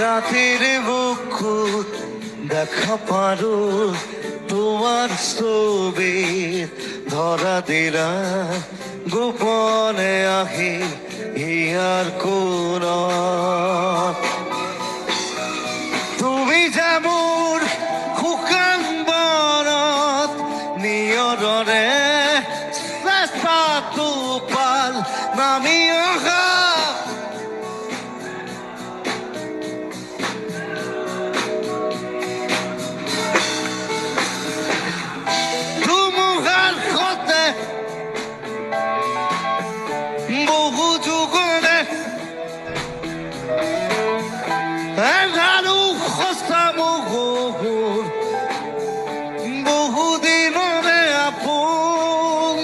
ৰাতেৰ বুকুত দেখা পাৰো তোমাৰ ছবি ধৰা দিলা গোপনে আহি হিয়াৰ কোন তুমি যেমন শুকান বনত নিয়ৰৰে চেষ্টাটো পাল নামি অহা ধুমুহাৰ সতে বহু যুগৰে এঘাৰো সঁচা মুহুৰ বহুদিনৰে আপোন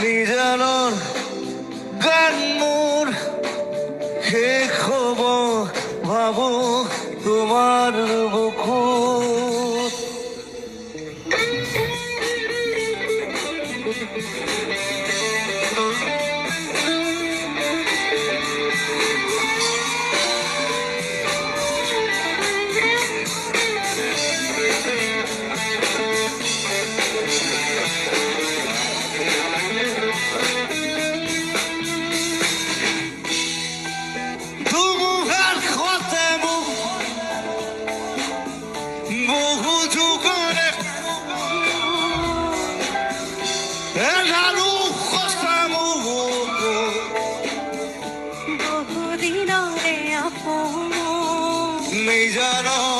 নিজানৰ গান মোৰ শেষ হ'ব ভাবো তোমাৰ বুকুত ধুমুহাৰ সতে বহু যুগৰে এঘাৰো সঁচা মুহুৰ বহুদিনৰে আপোন নিজানৰ